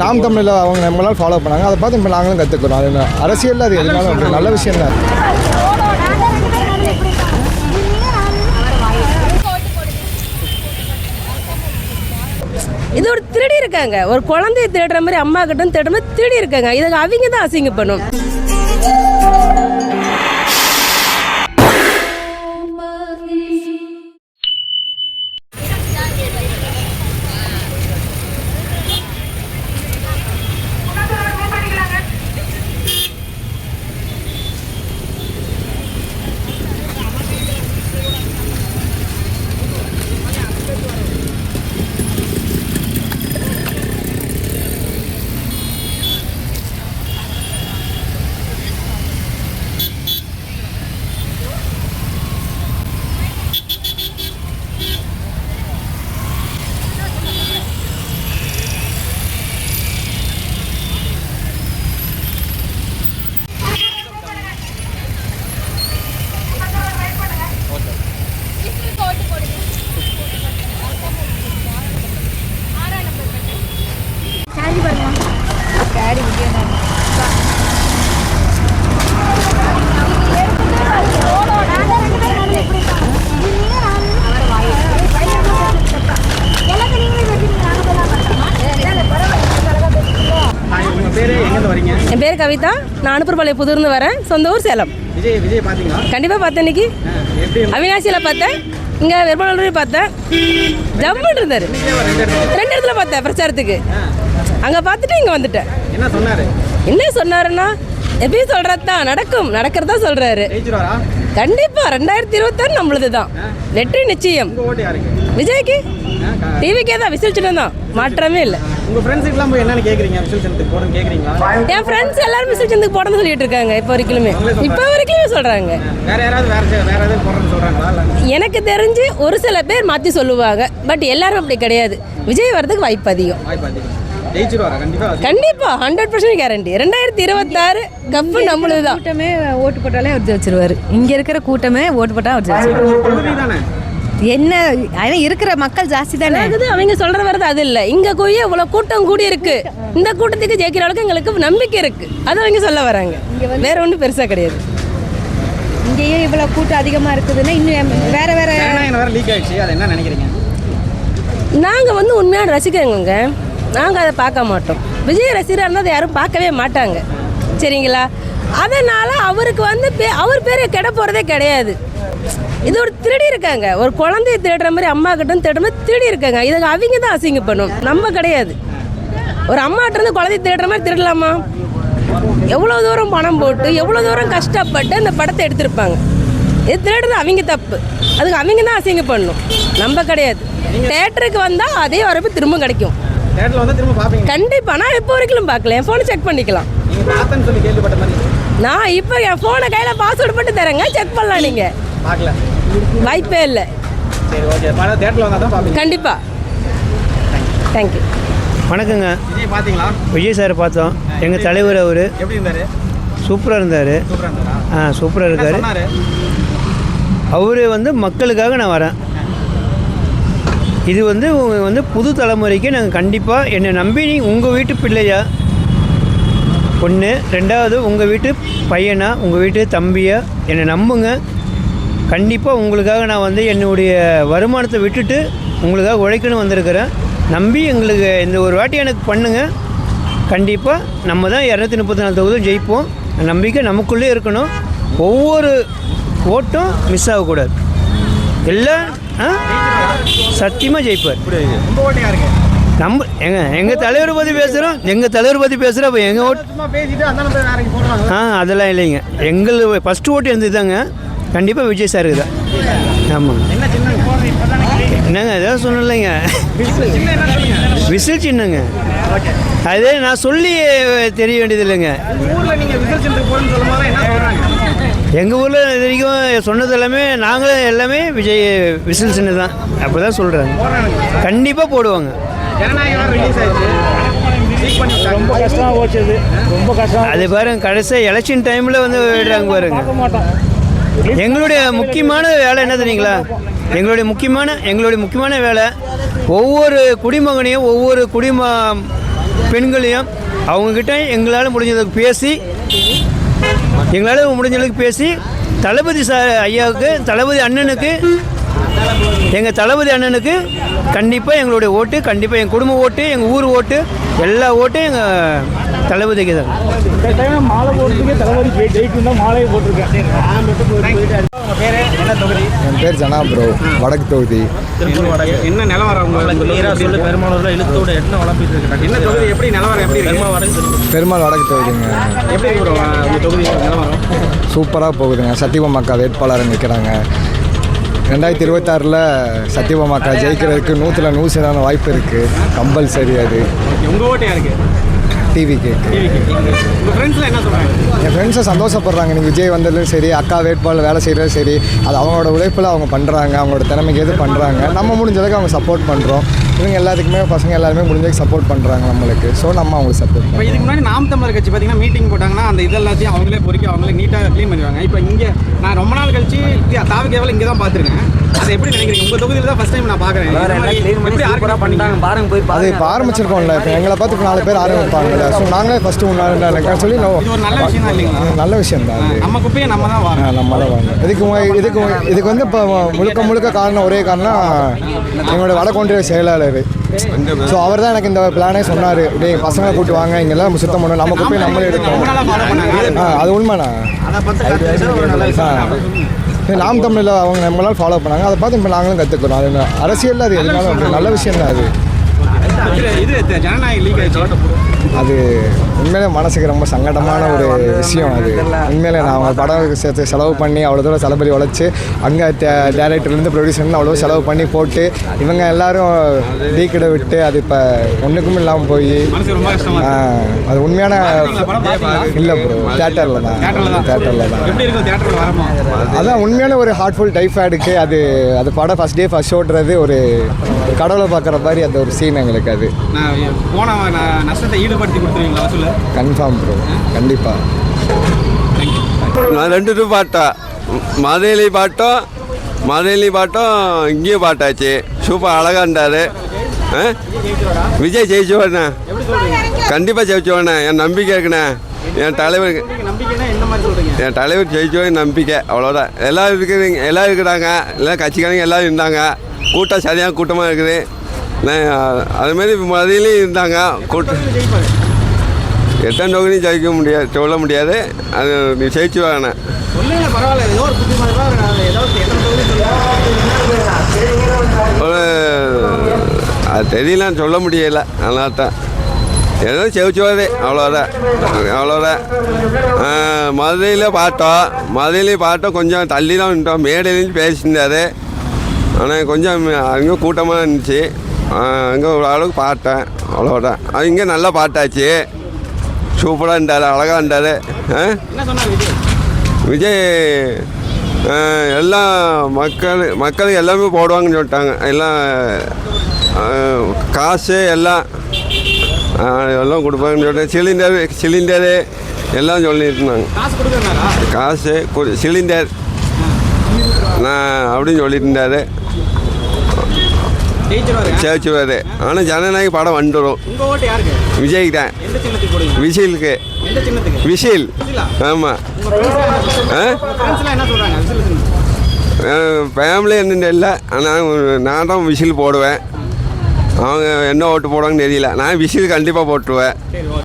நாம் தமிழில் அவங்க நம்மளால் ஃபாலோ பண்ணாங்க. அதை பார்த்து இப்போ நாங்களும் கற்றுக்குறோம். அது அரசியலில் அது எதுனாலும் நல்ல விஷயம் தான். இது ஒரு திருடி இருக்காங்க, ஒரு குழந்தைய தேடுற மாதிரி அம்மா கிட்ட தேடுற மாதிரி திருடி இருக்காங்க. இதை அவங்க தான் அசிங்கப்படும். என் பேர் கவிதா. நான் அனுப்புறபாளையம் புதூர்ந்து வரேன். சொந்த ஊர் சேலம். விஜய் பாத்தீங்களா? கண்டிப்பாக பார்த்தேன். இன்னைக்கு அவினாசியில் பார்த்தேன், இங்கே வெறுமனூர் பார்த்தேன். ஜம்முன்னு இருந்தார். 2 இடத்துல பார்த்தேன் பிரச்சாரத்துக்கு. அங்கே பார்த்துட்டு இங்கே வந்துட்டேன். என்ன சொன்னாருன்னா எப்பயும் சொல்கிறது தான், நடக்கிறதா சொல்கிறாரு. கண்டிப்பாக 2026 நம்மளுது தான். வெற்றி நிச்சயம். விஜய்க்கு டிவிக்கே தான், விசில் சின்னம் தான், மாற்றமே இல்லை. என் ஃப்ரெண்ட்ஸ் எல்லாரும் விசில் சின்னத்துக்கு போடணும்னு சொல்லிட்டு இருக்காங்க. இப்போ வரைக்கும் சொல்கிறாங்க. எனக்கு தெரிஞ்சு ஒரு சில பேர் மாற்றி சொல்லுவாங்க, பட் எல்லாரும் அப்படி கிடையாது. விஜய் வர்றதுக்கு வாய்ப்பு அதிகம். கண்டிப்பா 100% கேரண்டி. 2026 கப்பு நம்மளுது தான். கூட்டமே ஓட்டு போட்டாலே அவர் ஜெயிச்சிருவாரு. இங்க இருக்கிற கூட்டமே ஓட்டு போட்டா அவர் ஜெயிச்சிருவாரு. என்ன இருக்கிற மக்கள் ஜாஸ்தி தானே. அவங்க சொல்ற வரது அது இல்லை. இங்க போய் இவ்வளவு கூட்டம் கூடி இருக்கு, இந்த கூட்டத்துக்கு ஜெயிக்கிற அளவுக்கு எங்களுக்கு நம்பிக்கை இருக்கு. அதை அவங்க சொல்ல வராங்க. வேற ஒன்றும் பெருசா கிடையாது. இங்கேயே இவ்வளவு கூட்டம் அதிகமா இருக்குதுன்னா இன்னும் வேற லீக் ஆயிடுச்சு. அதை என்ன நினைக்கிறீங்க? நாங்க உண்மையான ரசிகங்க. நாங்கள் அதை பார்க்க மாட்டோம். விஜய் ரசிகராக இருந்தால் அதை யாரும் பார்க்கவே மாட்டாங்க. சரிங்களா? அதனால் அவருக்கு அவர் பேர் கெட போகிறதே கிடையாது. இது ஒரு திருடி இருக்காங்க, ஒரு குழந்தைய தேடுற மாதிரி அம்மா கிட்ட தேடுற மாதிரி திருடி இருக்காங்க. இதை அவங்க தான் அசிங்கப்படும், நம்ம கிடையாது. ஒரு அம்மாட்டிருந்து குழந்தைய தேடுற மாதிரி திருடலாமா? எவ்வளோ தூரம் பணம் போட்டு எவ்வளோ தூரம் கஷ்டப்பட்டு அந்த படத்தை எடுத்திருப்பாங்க. இது திருடுறது அவங்க தப்பு. அதுக்கு அவங்க தான் அசிங்கப்படணும், நம்ம கிடையாது. தேட்டருக்கு வந்தால் அதே வரப்பு திரும்ப கிடைக்கும். கண்டிப்பா. நான் இப்போ வரைக்கும் பார்க்கல. என் போனை செக் பண்ணிக்கலாம். நான் இப்போ என் போனை கையில பாஸ்வேர்டு போட்டு தரேங்க, செக் பண்ணலாம். நீங்க வாய்ப்பே இல்லை. கண்டிப்பா. தேங்க்யூ. வணக்கங்க. விஜய் சார் பார்த்தோம். எங்கள் தலைவர் அவர் சூப்பராக இருந்தார். சூப்பராக இருக்கார். அவர் மக்களுக்காக நான் வரேன். இது புது தலைமுறைக்கு நாங்கள் கண்டிப்பாக என்னை நம்பி உங்கள் வீட்டு பிள்ளையா ஒன்று, 2வது உங்கள் வீட்டு பையனா, உங்கள் வீட்டு தம்பியா என்னை நம்புங்க. கண்டிப்பாக உங்களுக்காக நான் என்னுடைய வருமானத்தை விட்டுட்டு உங்களுக்காக உழைக்கணும் வந்திருக்கிறேன். நம்பி எங்களுக்கு இந்த ஒரு வாட்டி எனக்கு பண்ணுங்கள். கண்டிப்பாக நம்ம தான் 234 தொகுதியும் ஜெயிப்போம். நம்பிக்கை நமக்குள்ளே இருக்கணும். ஒவ்வொரு ஓட்டும் மிஸ் ஆகக்கூடாது. எல்லாம் சத்தியமாக ஜெயிப்பார். நம்ம எங்கள் தலைவரை பற்றி பேசுகிறோம். அப்போ எங்கள் ஓட்டு அதெல்லாம் இல்லைங்க. எங்கள் ஃபஸ்ட்டு ஓட்டு இருந்ததுதாங்க. கண்டிப்பாக விஜய் சாருக்கு தான். ஆமாம். என்னங்க எதாவது சொன்னலைங்க, விசில் சின்னங்க. அதே நான் சொல்லி தெரிய வேண்டியது இல்லைங்க. எங்கள் ஊரில் இது வரைக்கும் சொன்னது நாங்களும் எல்லாமே விஜய் விசில் சின்ன தான். அப்படி தான் சொல்கிறாங்க. கண்டிப்பாக போடுவாங்க. ரொம்ப கஷ்டமாக போச்சது. ரொம்ப கஷ்டம். அது பாருங்க, கடைசி எலெக்ஷன் டைமில் விடுறாங்க பாருங்க. எங்களுடைய முக்கியமான வேலை என்ன தெரியுங்களா? எங்களுடைய முக்கியமான வேலை ஒவ்வொரு குடிமகனையும் ஒவ்வொரு பெண்களையும் அவங்கக்கிட்ட எங்களால் முடிஞ்சதுக்கு பேசி தளபதி ஐயாவுக்கு, தளபதி அண்ணனுக்கு, எங்கள் தளபதி அண்ணனுக்கு கண்டிப்பாக எங்களுடைய ஓட்டு, கண்டிப்பாக எங்கள் குடும்ப ஓட்டு, எங்கள் ஊர் ஓட்டு, எல்லா ஓட்டும் எங்கள் தளபதிக்கு தான். இந்த டைம் மாலை போடுறதுக்கே தளபதி ஜெயிக்கும் தான் மாலையை போட்டிருக்கேன். உங்கள் பேர் என்ன தொகுதி? என் பேர் ஜனா ப்ரோ, வடக்கு தொகுதி. என்ன நிலவரம் உங்களுக்கு? பெருமாளூரில் இழுத்தோட என்ன வளர்ப்பிட்டு இருக்காங்க? என்ன தொகுதி எப்படி நிலவரம் எப்படி இருக்கு? பெருமாள் வடக்கு தொகுதிங்க. எப்படி ப்ரோ உங்கள் தொகுதி நிலவரம்? சூப்பராக போகுதுங்க. சத்தியபாமா அக்கா வேட்பாளர் நிற்கிறாங்க. 2026 சத்தியபாமா அக்கா ஜெயிக்கிறதுக்கு 100% வாய்ப்பு இருக்குது. கம்பல்சரி அது. உங்கள் ஓட்டு யாருக்கு? டிவி கேக்கு. உங்கள் ஃப்ரெண்ட்ஸ்லாம் என்ன சொல்கிறாங்க? என் ஃப்ரெண்ட்ஸை சந்தோஷப்படுறாங்க. நீங்கள் விஜய் வந்ததும் சரி, அக்கா வேட்பாளர் வேலை செய்கிறதும் சரி, அது அவங்களோட உழைப்பில் அவங்க பண்ணுறாங்க, அவங்களோட திறமைக்கு எது பண்ணுறாங்க. நம்ம முடிஞ்சளவுக்கு அவங்க சப்போர்ட் பண்ணுறோம். இவங்க எல்லாத்துக்குமே பசங்க எல்லாருமே முடிஞ்சதுக்கு சப்போர்ட் பண்ணுறாங்க நம்மளுக்கு. ஸோ நம்ம அவங்களுக்கு சப்போர்ட் இப்போ பண்ணுறோம். இதுக்கு முன்னாடி நாம் தமிழர் கட்சி பார்த்தீங்கன்னா மீட்டிங் போட்டாங்கன்னா அந்த இது எல்லாத்தையும் அவங்களே பொறுக்கி அவங்களே நீட்டாக க்ளீன் பண்ணிடுவாங்க. இப்போ இங்கே நான் ரொம்ப நாள் கழிச்சு தாவிக்கேவல் இங்கே தான் பார்த்துருக்கேன். அதை எப்படி நினைக்கிறீங்க? உங்கள் தொகுதியில் தான் ஃபஸ்ட் டைம் நான் பார்க்குறேன். எப்படி ஆர்கனைஸ் பண்ணிட்டாங்க பாருங்க போய் அது இப்போ ஆரம்பிச்சிருக்கோம்ல. இப்போ எங்களை பார்த்து இப்போ 4 பேர் ஆரம்பிப்பாங்கல்ல. ஸோ நாங்களே ஃபஸ்ட்டு ஒன்று சொல்லி இது ஒரு நல்ல விஷயம் தான் இல்லைங்களா? நல்ல விஷயம் தான் அது. நம்ம குப்பையை நம்ம தான் வாங்க. நம்ம தான் வாங்க. இதுக்கு வந்து இப்போ முழுக்க காரணம், ஒரே காரணம் எங்களோட வடகொன்றிய செயலாளர். ஸோ அவர் தான் எனக்கு இந்த பிளானே சொன்னார். இப்படி பசங்களை கூட்டு வாங்க, இங்கெல்லாம் நம்ம சுத்தம் பண்ணணும், நம்ம குப்பையை நம்மளே எடுப்போம். அது உண்மைண்ணா. அதை பற்றி ஒரு நல்ல விஷயம். நாம் தமிழில் அவங்க நம்மளால் ஃபாலோ பண்ணாங்க. அதை பார்த்து இப்போ நாங்களும் கற்றுக்குறோம். அது அரசியலில் அது எதுனாலும் நல்ல விஷயம் தான் அது. இது ஜனநாயக லீக் ஆயிடுச்சு. அது உண்மையிலே மனசுக்கு ரொம்ப சங்கடமான ஒரு விஷயம். அது உண்மையிலே நான் அவங்க படம் சேர்த்து செலவு பண்ணி அவ்வளோ தூரம் தளபதி உழைச்சி அங்கே டேரக்டர்லேருந்து ப்ரொடியூசர்லேருந்து அவ்வளோ செலவு பண்ணி போட்டு இவங்க எல்லாரும் லீக்கிட விட்டு அது இப்போ ஒன்றுக்கும் இல்லாமல் போய் அது உண்மையான இல்லை ப்ரோ. தேட்டரில் தான். அதான் உண்மையான ஒரு ஹார்ட்ஃபுல் டைஃபாய்டுக்கு அது படம் ஃபஸ்ட் டே ஃபஸ்ட் ஷோட்றது ஒரு கடவுளை பார்க்குற மாதிரி அந்த ஒரு சீன் எங்களுக்கு. அது போன நஷ்டத்தை ஈடுபடுத்தி கொடுத்துருவீங்களா? வசூல் கன்ஃபார்ம் ப்ரோ, கண்டிப்பாக. நான் 2 பாட்டேன். மதுரையிலையும் பாட்டோம் இங்கேயும் பாட்டாச்சு. சூப்பர் அழகாக இருந்தார். விஜய் ஜெயிச்சுவாண்ணே, கண்டிப்பாக ஜெயிச்சுவாண்ணே. என் நம்பிக்கை இருக்குண்ணே. என் தலைவர் ஜெயிச்சுவாங்க நம்பிக்கை. அவ்வளோதான். எல்லோரும் இருக்கிறாங்க. எல்லாம் கட்சிக்காரங்க எல்லோரும் இருந்தாங்க. கூட்டம் சரியான கூட்டமாக இருக்குது. அதுமாரி மதுரையிலையும் இருந்தாங்க. கூட்டம் எத்தனை தொகுதியும் ஜெயிக்க முடியாது, சொல்ல முடியாது. அது நீ ஜெயிச்சு வாங்கினேன். ஒரு அது தெரியலன்னு சொல்ல முடியலை. அதனால தான் ஏதோ ஜெயிச்சுவாரு. அவ்வளோதான். மதுரையில் பார்த்தோம். கொஞ்சம் தள்ளி தான் நின்றோம். மேடையிலேருந்து பேசியிருந்தார். ஆனால் கொஞ்சம் அங்கே கூட்டமாக இருந்துச்சு. அங்கே ஒரு அளவுக்கு பார்த்தேன். அவ்வளோதான். அது இங்கே நல்லா பார்த்தாச்சு. சூப்பராக இருந்தார், அழகாக இருந்தார். விஜய் எல்லாம் மக்கள் எல்லாமே போடுவாங்கன்னு சொல்லிட்டாங்க. எல்லாம் காசு எல்லாம் கொடுப்பாங்கன்னு சொல்லிட்டு சிலிண்டரு எல்லாம் சொல்லிட்டு இருந்தாங்க. காசு சிலிண்டர் நான் அப்படின்னு சொல்லிட்டு இருந்தார். ஜெயிச்சுவார். ஆனால் ஜனநாயக படம் வந்துடும். விஜய்க்கு தான். விசிலுக்கு. விசில். ஆமாம். ஃபேமிலி என்ன இல்லை. ஆனால் நான் தான் விசில் போடுவேன். அவங்க என்ன ஓட்டு போடுவாங்கன்னு தெரியல. நான் விசில் கண்டிப்பாக போட்டுருவேன்.